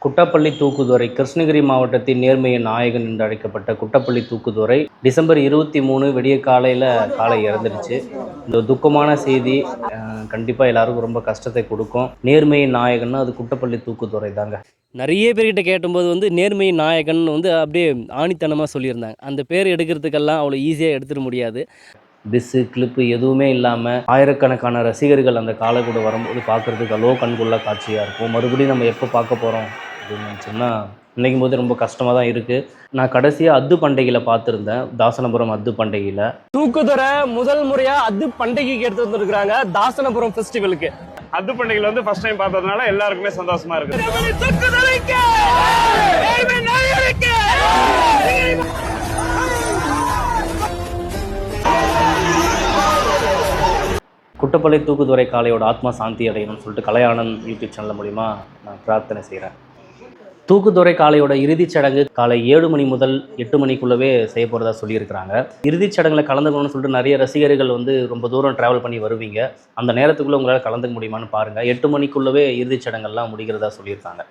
குட்டப்பள்ளி தூக்குதுறை கிருஷ்ணகிரி மாவட்டத்தின் நேர்மையின் நாயகன் என்று அழைக்கப்பட்ட குட்டப்பள்ளி தூக்குதுறை டிசம்பர் 23 விடிய காலை இறந்துடுச்சு. இந்த துக்கமான செய்தி கண்டிப்பாக எல்லாருக்கும் ரொம்ப கஷ்டத்தை கொடுக்கும். நேர்மையின் நாயகன்னா அது குட்டப்பள்ளி தூக்குதுறை தாங்க. நிறைய பேர்கிட்ட கேட்டும்போது நேர்மையின் நாயகன் அப்படியே ஆணித்தனமாக சொல்லியிருந்தாங்க. அந்த பேர் எடுக்கிறதுக்கெல்லாம் அவ்வளோ ஈஸியாக எடுத்துட முடியாது. டிஸ்ஸு கிளிப்பு எதுவுமே இல்லாமல் ஆயிரக்கணக்கான ரசிகர்கள் அந்த காலக்கூட வரும்போது பார்க்குறதுக்கு அவ்வளோ கண்கொள்ளா காட்சியாக இருக்கும். மறுபடியும் நம்ம எப்போ பார்க்க போகிறோம் அப்படின்னு நினச்சோம்னா நினைக்கும் போது ரொம்ப கஷ்டமாக தான் இருக்குது. நான் கடைசியாக அத்து பண்டிகையில் பார்த்துருந்தேன், தாசனபுரம் அத்து பண்டிகையில். தூக்குதுறை முதல் முறையாக அத்து பண்டிகைக்கு எடுத்து வந்துருக்குறாங்க தாசனபுரம் ஃபெஸ்டிவலுக்கு. அத்து பண்டிகையில் ஃபர்ஸ்ட் டைம் பார்த்ததுனால எல்லாருக்குமே சந்தோஷமா இருக்கு. குட்டப்பள்ளி தூக்குதுறை காளையோட ஆத்மா சாந்தி அடையணும்னு சொல்லிட்டு கலையானந்த் யூடியூப் சேனல் மூலிமா நான் பிரார்த்தனை செய்கிறேன். தூக்குதுறை காளையோட இறுதிச் சடங்கு காலை 7 மணி முதல் 8 மணிக்குள்ளவே செய்ய போகிறதா சொல்லியிருக்கிறாங்க. இறுதிச் சடங்கில் கலந்துக்கணும்னு சொல்லிட்டு நிறைய ரசிகர்கள் ரொம்ப தூரம் ட்ராவல் பண்ணி வருவீங்க. அந்த நேரத்துக்குள்ளே உங்களால் கலந்துக்க முடியுமான்னு பாருங்கள். 8 மணிக்குள்ளவே இறுதிச் சடங்கெல்லாம் முடிகிறதா சொல்லியிருக்காங்க.